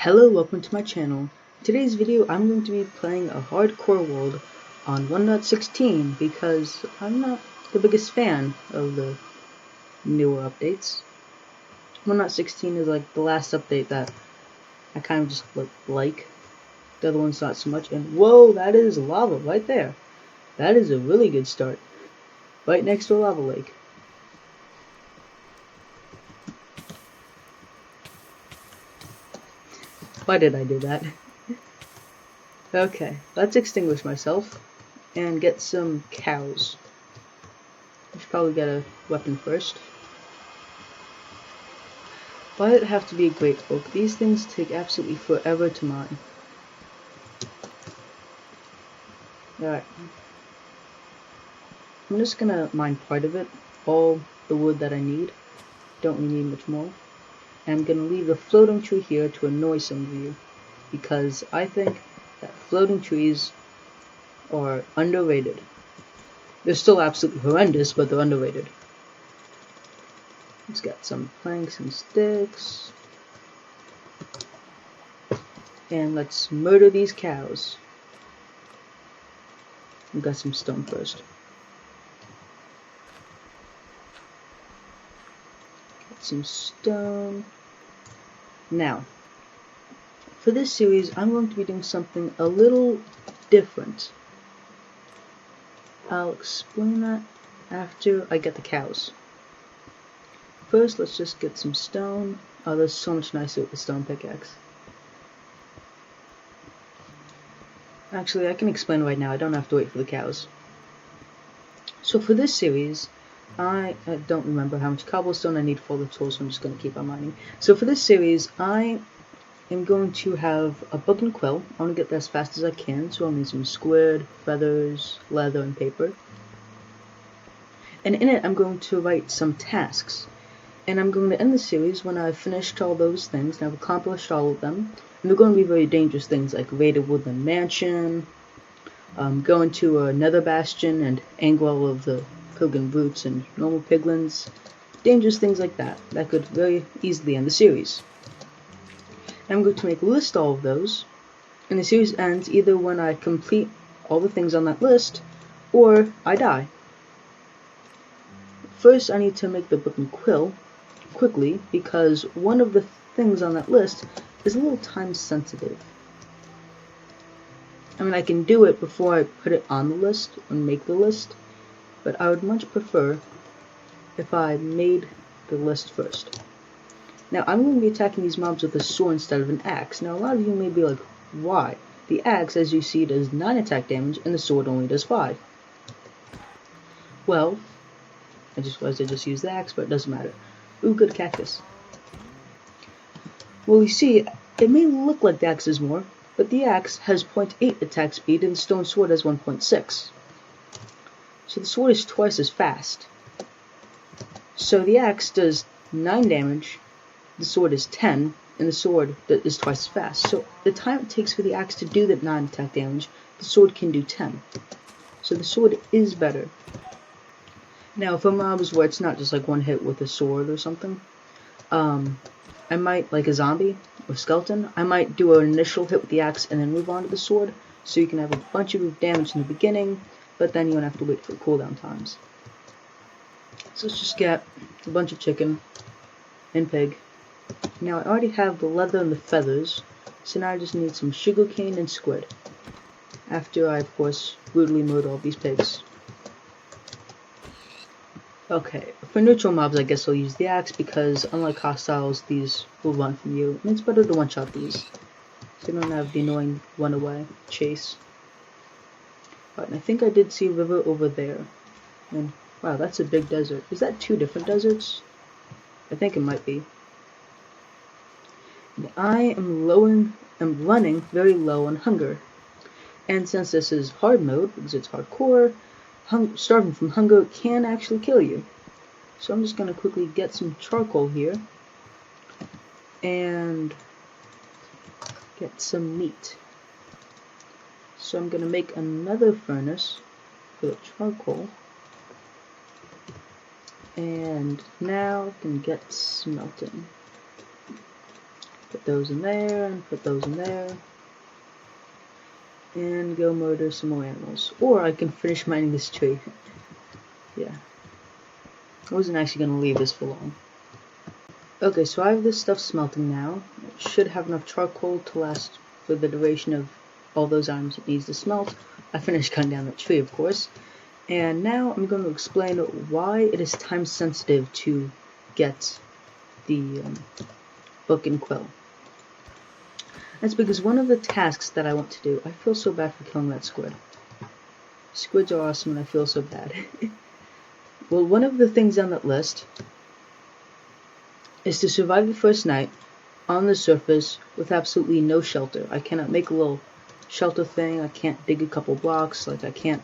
Hello, welcome to my channel. In today's video I'm going to be playing a hardcore world on 1.16 because I'm not the biggest fan of the newer updates. 1.16 is like the last update that I kind of just like. The other one's not so much. And whoa, that is lava right there. That is a really good start. Right next to a lava lake. Why did I do that? Okay, let's extinguish myself and get some cows. I should probably get a weapon first. Why did it have to be a great oak? These things take absolutely forever to mine. Alright. I'm just gonna mine part of it, all the wood that I need. Don't really need much more. And I'm gonna leave the floating tree here to annoy some of you, because I think that floating trees are underrated. They're still absolutely horrendous, but they're underrated. Let's get some planks and sticks. And let's murder these cows. We got some stone first. Get some stone. Now, for this series, I'm going to be doing something a little different. I'll explain that after I get the cows. First, let's just get some stone. Oh, that's so much nicer with the stone pickaxe. Actually, I can explain right now. I don't have to wait for the cows. So for this series, I don't remember how much cobblestone I need for all the tools, so I'm just going to keep on mining. So for this series, I am going to have a book and quill. I want to get there as fast as I can, so I'll need some squid, feathers, leather, and paper. And in it, I'm going to write some tasks. And I'm going to end the series when I've finished all those things, and I've accomplished all of them. And they're going to be very dangerous things, like raid a woodland mansion, go into a nether bastion and angle all of the pilgrim roots and normal piglins. Dangerous things like that. That could very easily end the series. I'm going to make a list of all of those, and the series ends either when I complete all the things on that list, or I die. First, I need to make the book and quill quickly, because one of the things on that list is a little time sensitive. I mean, I can do it before I put it on the list and make the list, but I would much prefer if I made the list first. Now, I'm going to be attacking these mobs with a sword instead of an axe. Now, a lot of you may be like, why? The axe, as you see, does 9 attack damage, and the sword only does 5. Well, I just realized I just used the axe, but it doesn't matter. Ooh, good cactus. Well, you see, it may look like the axe is more, but the axe has 0.8 attack speed and the stone sword has 1.6. So the sword is twice as fast. So the axe does 9 damage, the sword is 10, and the sword is twice as fast. So the time it takes for the axe to do that 9 attack damage, the sword can do 10. So the sword is better. Now, for mobs where it's not just like one hit with a sword or something, I might, like a zombie or skeleton, I might do an initial hit with the axe and then move on to the sword, so you can have a bunch of damage in the beginning, but then you don't have to wait for cooldown times. So let's just get a bunch of chicken and pig. Now I already have the leather and the feathers, so now I just need some sugarcane and squid, after I, of course, brutally murder all these pigs. Okay, for neutral mobs I guess I'll use the axe because unlike hostiles, these will run from you, and it's better to one-shot these, so you don't have the annoying run-away chase. Alright, and I think I did see a river over there, and wow, that's a big desert. Is that 2 different deserts? I think it might be. And I am running very low on hunger, and since this is hard mode, because it's hardcore, starving from hunger can actually kill you. So I'm just going to quickly get some charcoal here and get some meat. So I'm going to make another furnace for the charcoal, and now I can get smelting. Put those in there, and put those in there. And go murder some more animals. Or I can finish mining this tree. Yeah. I wasn't actually going to leave this for long. Okay, so I have this stuff smelting now. It should have enough charcoal to last for the duration of all those items it needs to smelt. I finished cutting down the tree, of course. And now I'm going to explain why it is time sensitive to get the book and quill. That's because one of the tasks that I want to do, I feel so bad for killing that squid. Squids are awesome and I feel so bad. Well, one of the things on that list is to survive the first night on the surface with absolutely no shelter. I cannot make a little shelter thing, I can't dig a couple blocks, like I can't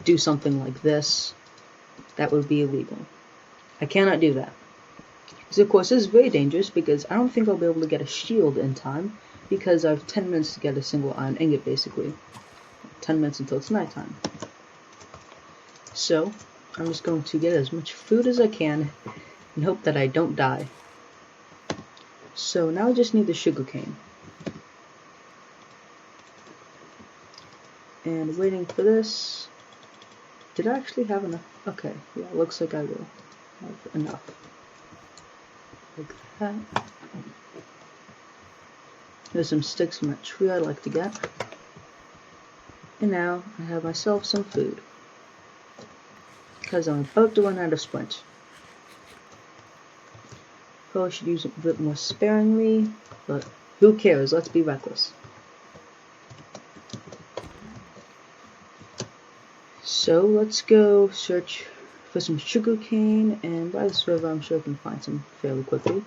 do something like this. That would be illegal. I cannot do that. So of course this is very dangerous because I don't think I'll be able to get a shield in time because I have 10 minutes to get a single iron ingot basically. 10 minutes until it's nighttime. So I'm just going to get as much food as I can and hope that I don't die. So now I just need the sugarcane. And waiting for this. Did I actually have enough? Okay, yeah, it looks like I will have enough. Like that. There's some sticks from that tree I'd like to get. And now I have myself some food. Because I'm about to run out of splint. Probably should use it a bit more sparingly, but who cares? Let's be reckless. So let's go search for some sugarcane, and by this river I'm sure I can find some fairly quickly.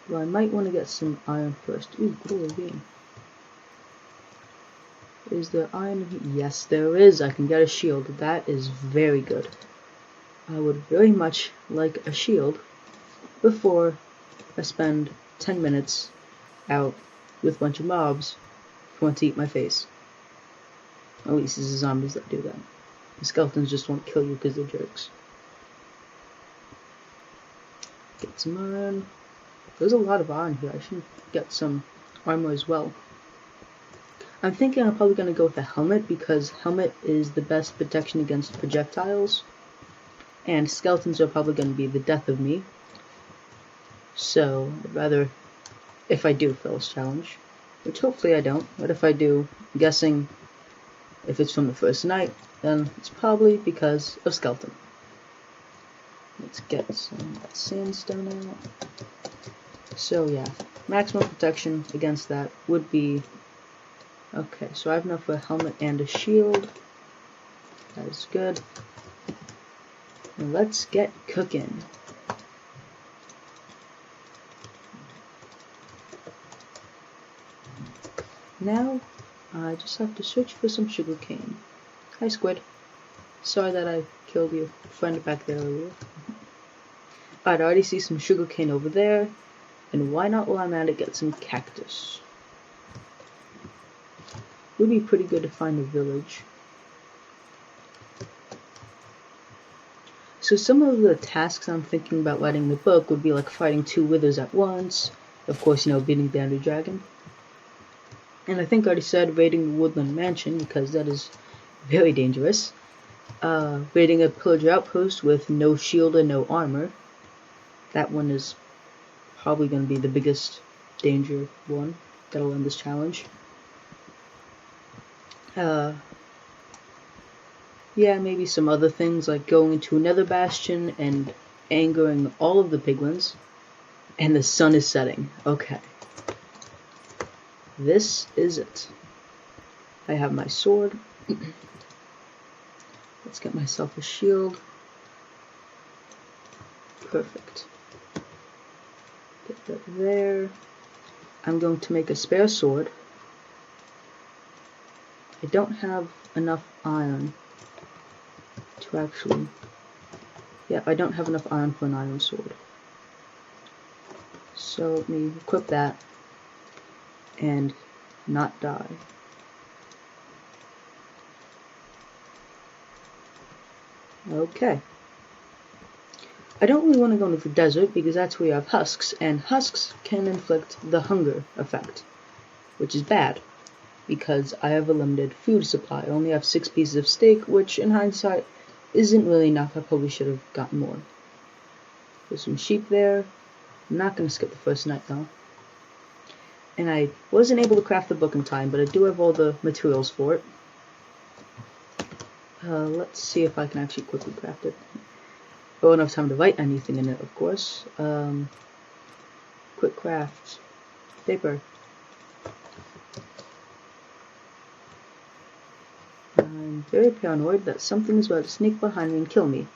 Well, I might want to get some iron first. Ooh, cool bean. Is there iron? Yes, there is. I can get a shield. That is very good. I would very much like a shield before I spend 10 minutes out with a bunch of mobs who want to eat my face. At least it's the zombies that do that. The skeletons just won't kill you because they're jerks. Get some iron. There's a lot of iron here. I should get some armor as well. I'm thinking I'm probably going to go with a helmet because helmet is the best protection against projectiles. And skeletons are probably going to be the death of me. So, I'd rather, if I do fail this challenge, which hopefully I don't, but if I do, I'm guessing if it's from the first night, then it's probably because of skeleton. Let's get some of that sandstone out. So yeah, maximum protection against that would be... Okay, so I have enough for a helmet and a shield. That is good. And let's get cooking. Now, I just have to search for some sugarcane. Hi, squid. Sorry that I killed your friend back there earlier. Alright, I already see some sugarcane over there. And why not, while I'm at it, get some cactus? It would be pretty good to find a village. So some of the tasks I'm thinking about writing in the book would be like fighting 2 withers at once. Of course, beating down the dragon. And I think I already said raiding the woodland mansion because that is very dangerous. Raiding a pillager outpost with no shield and no armor. That one is probably going to be the biggest danger one. Gotta learn this challenge. Yeah, maybe some other things like going into another bastion and angering all of the piglins. And the sun is setting. Okay. This is it. I have my sword. Let's get myself a shield. Perfect. Get that there. I'm going to make a spare sword. I don't have enough iron to actually... Yeah, I don't have enough iron for an iron sword. So let me equip that and not die. Okay. I don't really want to go into the desert because that's where you have husks, and husks can inflict the hunger effect, which is bad because I have a limited food supply. I only have 6 pieces of steak, which in hindsight isn't really enough. I probably should have gotten more. There's some sheep there. I'm not going to skip the first night though. And I wasn't able to craft the book in time, but I do have all the materials for it. Let's see if I can actually quickly craft it. Oh, enough time to write anything in it, of course. Quick craft. Paper. I'm very paranoid that something is about to sneak behind me and kill me.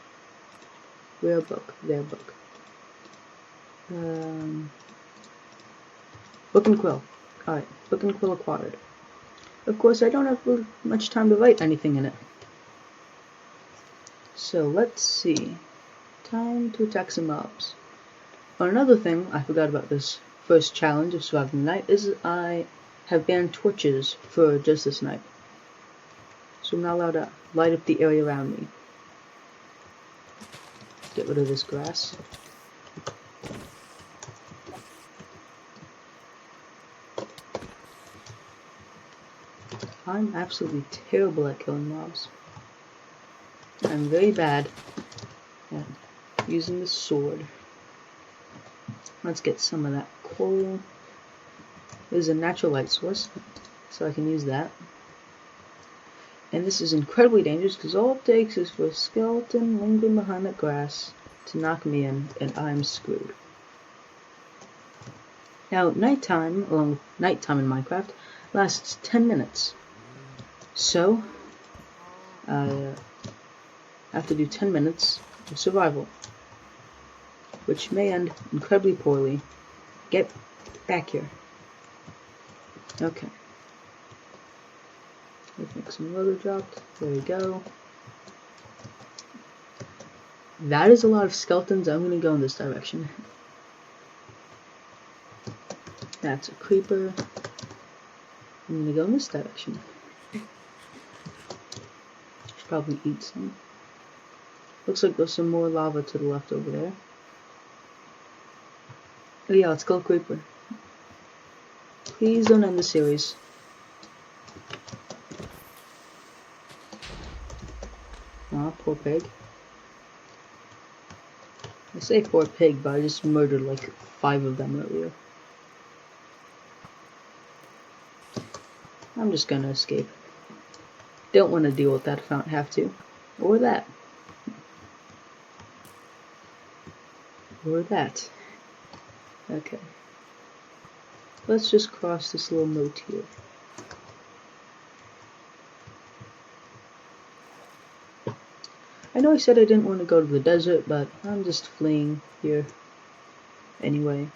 Rare book. Rare book. Book and quill. Alright, book and quill acquired. Of course, I don't have really much time to write anything in it. So, let's see. Time to attack some mobs. Another thing I forgot about this first challenge of surviving the night is I have banned torches for just this night. So I'm not allowed to light up the area around me. Get rid of this grass. I'm absolutely terrible at killing mobs. I'm very bad at using the sword. Let's get some of that coal. There's a natural light source, so I can use that. And this is incredibly dangerous because all it takes is for a skeleton lingering behind that grass to knock me in, and I'm screwed. Now, nighttime, along with nighttime in Minecraft, lasts 10 minutes. So, I have to do 10 minutes of survival, which may end incredibly poorly. Get back here. Okay. I think some leather dropped. There we go. That is a lot of skeletons. I'm going to go in this direction. That's a creeper. I'm going to go in this direction. Should probably eat some. Looks like there's some more lava to the left over there. Oh yeah, let's kill a creeper. Please don't end the series. Aw, poor pig. I say poor pig, but I just murdered like 5 of them earlier. I'm just gonna escape. Don't want to deal with that if I don't have to. Or that. Or that. Okay. Let's just cross this little moat here. I know I said I didn't want to go to the desert, but I'm just fleeing here anyway.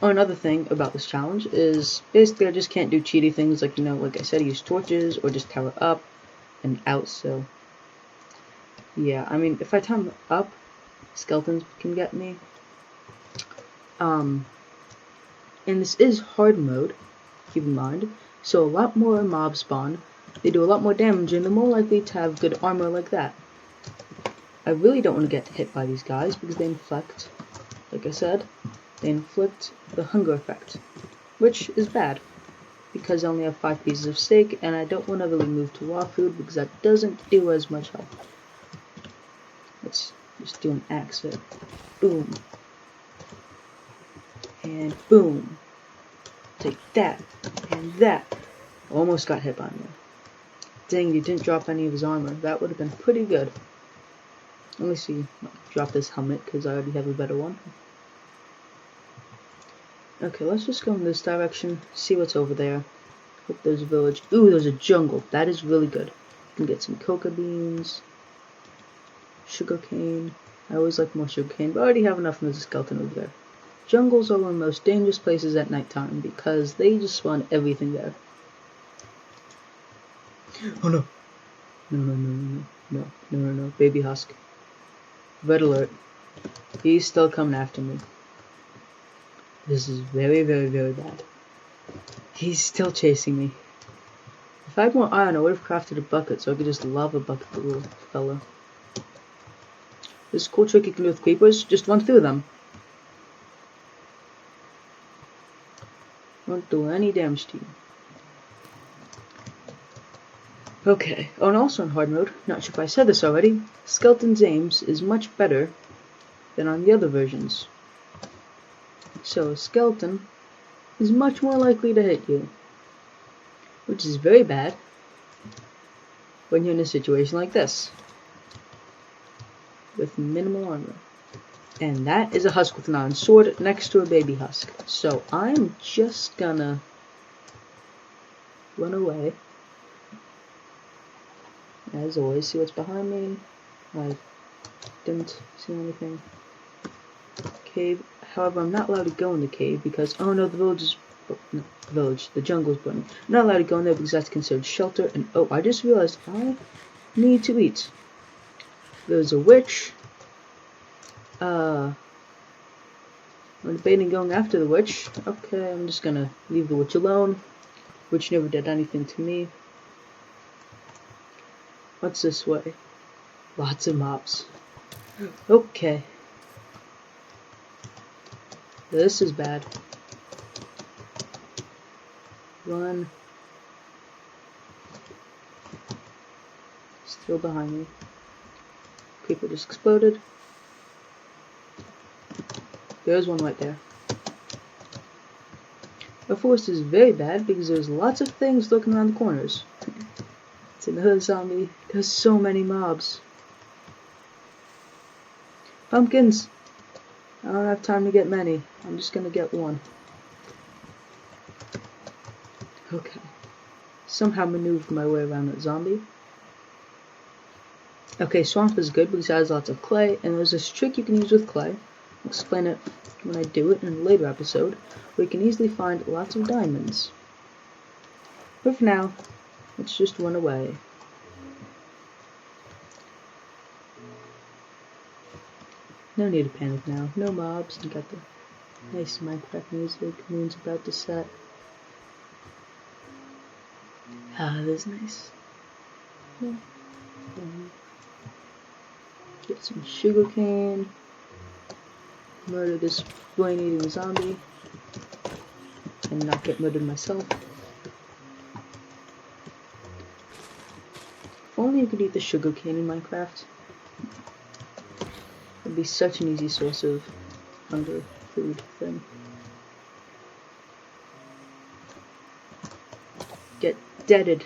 Oh, another thing about this challenge is basically I just can't do cheaty things like, like I said, use torches or just tower up and out, so yeah, I mean, if I tower up, skeletons can get me. And this is hard mode, keep in mind, so a lot more mobs spawn, they do a lot more damage, and they're more likely to have good armor like that. I really don't want to get hit by these guys because they inflict, like I said, they inflict the hunger effect, which is bad because I only have 5 pieces of steak and I don't want to really move to raw food because that doesn't do as much health. Let's just do an axe hit. Boom. And boom. Take that and that. Almost got hit by me. Dang, he didn't drop any of his armor. That would have been pretty good. Let me see. Drop this helmet because I already have a better one. Okay, let's just go in this direction. See what's over there. Hope there's a village. Ooh, there's a jungle. That is really good. You can get some coca beans, sugarcane. I always like more sugarcane, but I already have enough, and there's a skeleton over there. Jungles are one of the most dangerous places at nighttime because they just spawn everything there. Oh no! No, baby husk. Red alert. He's still coming after me. This is very, very, very bad. He's still chasing me. If I had more iron, I would have crafted a bucket so I could just lava bucket the little fella. This cool trick you can do with creepers, just run through them. Won't do any damage to you. Okay, oh, and also in hard mode, not sure if I said this already, Skeleton's aims is much better than on the other versions. So Skeleton is much more likely to hit you, which is very bad when you're in a situation like this, with minimal armor. And that is a husk with an iron sword next to a baby husk. So I'm just gonna run away. As always, see what's behind me. I didn't see anything. Cave. However, I'm not allowed to go in the cave because, oh no, the village is, no, the jungle is burning. I'm not allowed to go in there because that's considered shelter. And oh, I just realized I need to eat. There's a witch. I'm debating going after the witch. Okay, I'm just gonna leave the witch alone. Witch never did anything to me. What's this way? Lots of mobs. Okay. This is bad. Run. Still behind me. Creeper just exploded. There's one right there. The forest is very bad because there's lots of things lurking around the corners. It's another zombie. There's so many mobs. Pumpkins! I don't have time to get many. I'm just gonna get one. Okay. Somehow maneuvered my way around that zombie. Okay, swamp is good because it has lots of clay, and there's this trick you can use with clay. I'll explain it when I do it in a later episode, where you can easily find lots of diamonds. But for now, let's just run away. No need to panic now. No mobs. You got the nice Minecraft music. Moon's about to set. Ah, that's nice. Yeah. Get some sugarcane. Murder this brain-eating zombie. And not get murdered myself. If only you could eat the sugarcane in Minecraft. It'd be such an easy source of hunger food thing. Get deaded.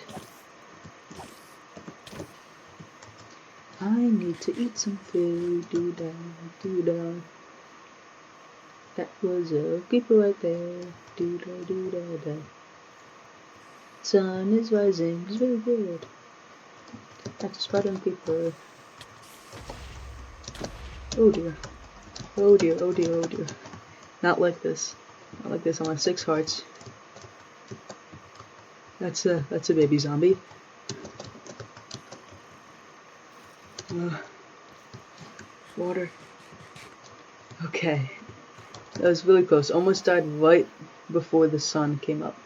I need to eat some food. Doo-dah, doo-dah. That was a creeper right there. Doo-dah, doo-dah, dah. Sun is rising. It's very good. That's a spider and creeper. Oh dear. Oh dear, oh dear, oh dear. Not like this. Not like this. I'm on 6 hearts. That's a baby zombie. Water. Okay. That was really close. Almost died right before the sun came up.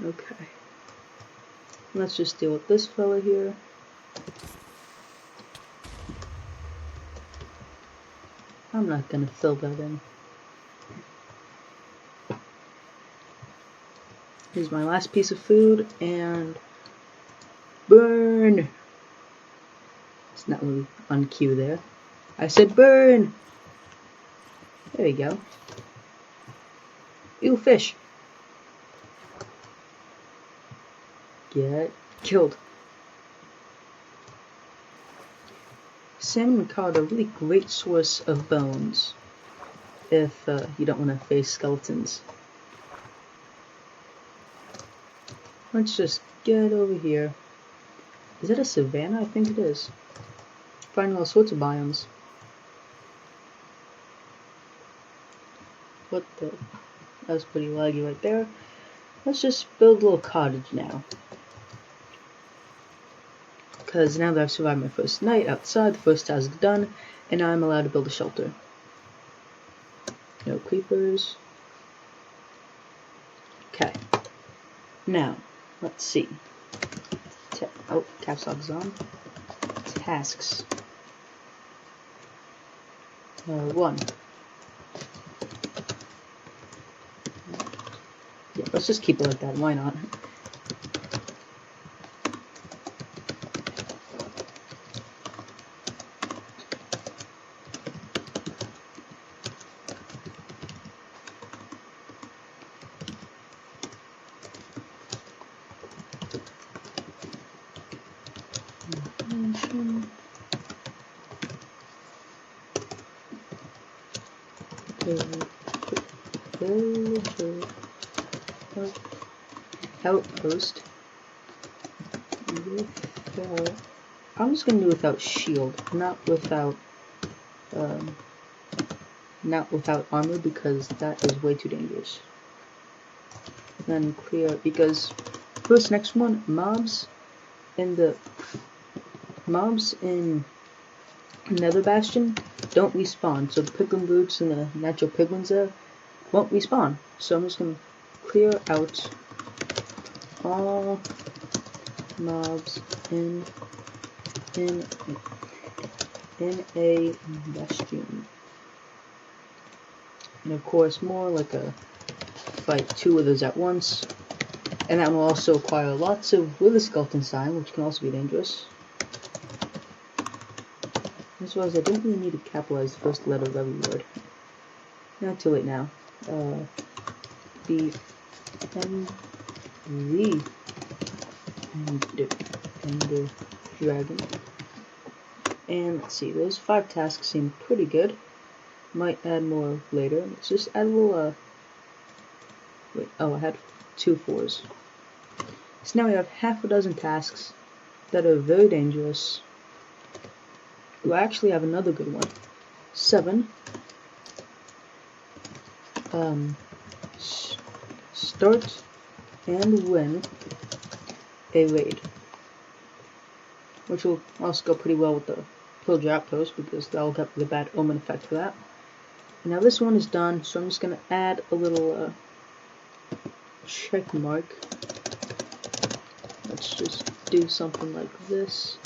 Okay. Let's just deal with this fella here. I'm not gonna fill that in. Here's my last piece of food, and burn! It's not really on cue there. I said burn! There you go. Ew, fish! Get killed. Salmon and cod are a really great source of bones if you don't want to face skeletons. Let's just get over here. Is that a savanna? I think it is. Finding all sorts of biomes. What the? That was pretty laggy right there. Let's just build a little cottage now. Because now that I've survived my first night outside, the first task is done, and now I'm allowed to build a shelter. No creepers. Okay. Now, let's see. Oh, caps lock is on. tasks. 1. Yeah, let's just keep it like that. Why not? Outpost without, I'm just gonna do without shield, not without armor, because that is way too dangerous. Then clear, because first next one, mobs in Nether Bastion don't respawn, so the piglin brutes and the natural piglins there won't respawn. So I'm just gonna clear out all mobs in a bastion. And of course, more like a fight 2 of those at once. And that will also require lots of wither skeleton sign, which can also be dangerous. As well as I don't really need to capitalize the first letter of every word. Not too late now. B and the Ender Dragon. And let's see, those 5 tasks seem pretty good. Might add more later. Let's just add a little, wait, oh, I had 2 4s. So now we have half a dozen tasks that are very dangerous. We actually have another good one. 7. Start and win a raid. Which will also go pretty well with the pillager outpost, because that'll get the bad omen effect for that. Now this one is done, so I'm just going to add a little check mark. Let's just do something like this.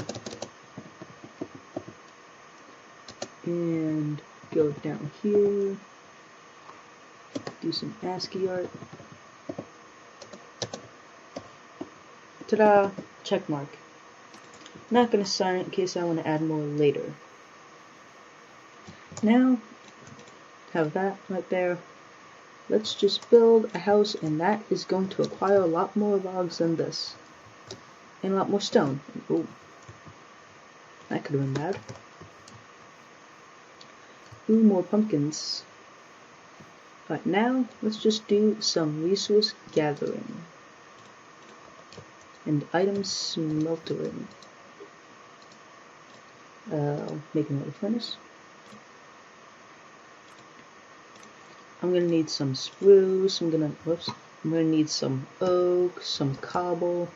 And go down here. Do some ASCII art. Ta-da! Check mark. Not going to sign it in case I want to add more later. Now, have that right there. Let's just build a house, and that is going to require a lot more logs than this. And a lot more stone. Ooh. That could have been bad. Ooh, more pumpkins. Right now, let's just do some resource gathering. And item smeltering. Make another furnace. I'm gonna need some spruce, I'm gonna need some oak, some cobble,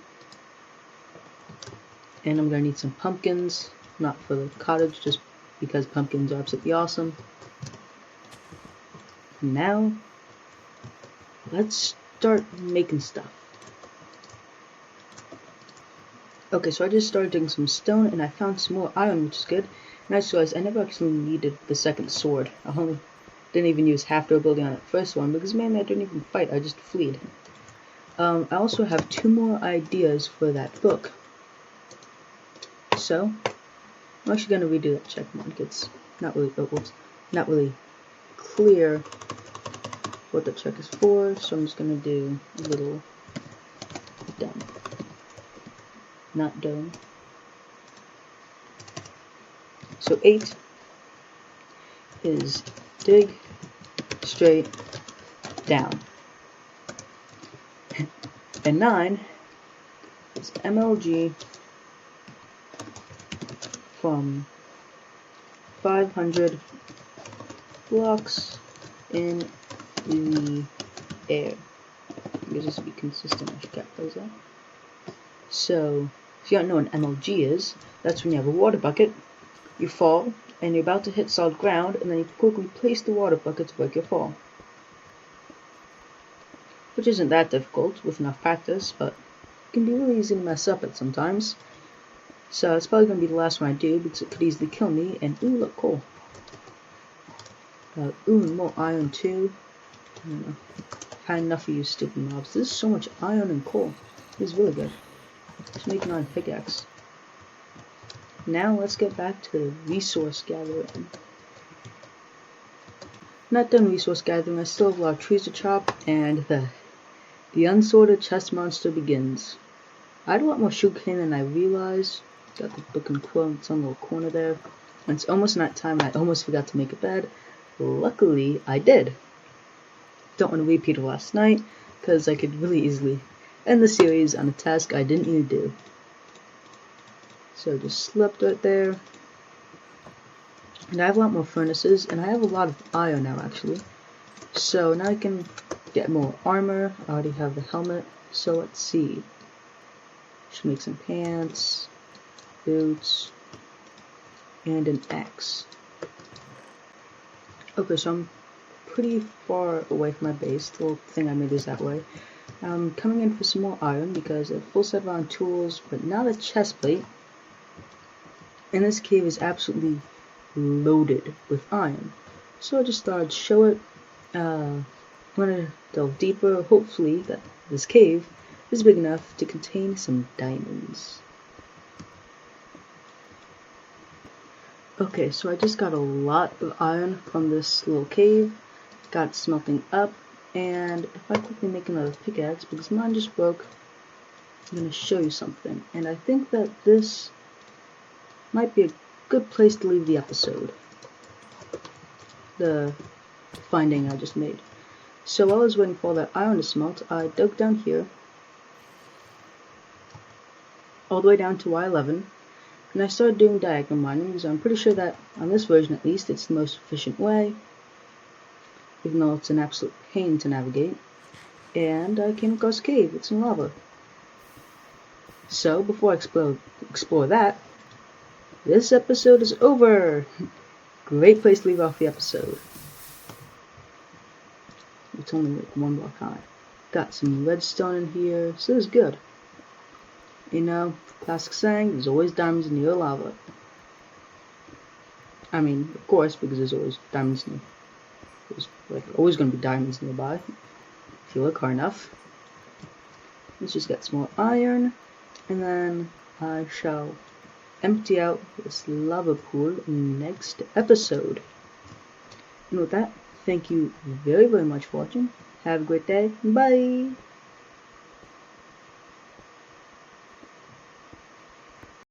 and I'm gonna need some pumpkins, not for the cottage, just because pumpkins are absolutely awesome. Now, let's start making stuff. Okay, so I just started doing some stone, and I found some more iron, which is good. And I just realized I never actually needed the second sword. I only didn't even use half the ability on that first one, because mainly I didn't even fight, I just fleed. I also have 2 more ideas for that book. So, I'm actually going to redo that check mark. It's not really clear what the check is for, so I'm just going to do a little done. Not done. So 8 is dig straight down. And 9 is MLG from 500 blocks in the air. Because this will be consistent, I should capitalize that. So, if you don't know what an MLG is, that's when you have a water bucket, you fall, and you're about to hit solid ground, and then you quickly place the water bucket to break your fall. Which isn't that difficult with enough practice, but it can be really easy to mess up at sometimes. So it's probably going to be the last one I do because it could easily kill me. And ooh, look, cool. Ooh, more iron too. I don't know. I've had enough of you stupid mobs. There's so much iron and coal. This is really good. Let's make an iron pickaxe. Now let's get back to resource gathering. Not done resource gathering. I still have a lot of trees to chop, and the unsorted chest monster begins. I had a lot more sugarcane than I realized. Got the book and quill in some little corner there. And it's almost night time. I almost forgot to make a bed. Luckily, I did. Don't want to repeat of last night, because I could really easily end the series on a task I didn't even do. So just slept right there. And I have a lot more furnaces, and I have a lot of iron now actually. So now I can get more armor. I already have the helmet. So let's see. Should make some pants, boots, and an axe. Okay, so I'm pretty far away from my base. The little thing I made is that way. I'm coming in for some more iron because I have a full set of iron tools, but not a chest plate. And this cave is absolutely loaded with iron. So I just thought I'd show it. When I delve deeper, hopefully that this cave is big enough to contain some diamonds. Okay, so I just got a lot of iron from this little cave. Got it smelting up, and if I quickly make another pickaxe, because mine just broke, I'm going to show you something. And I think that this might be a good place to leave the episode. The finding I just made. So while I was waiting for all that iron to smelt, I dug down here, all the way down to Y11, and I started doing diagonal mining because I'm pretty sure that, on this version at least, it's the most efficient way, even though it's an absolute pain to navigate. And I came across a cave with some lava. So before I explore that, this episode is over! Great place to leave off the episode. It's only like 1 block high. Got some redstone in here, so it's good. You know, classic saying, there's always diamonds in your lava. I mean, of course, because there's always diamonds near. There's like always going to be diamonds nearby if you look hard enough. Let's just get some more iron, and then I shall empty out this lava pool in the next episode. And with that, thank you very, very much for watching. Have a great day. Bye!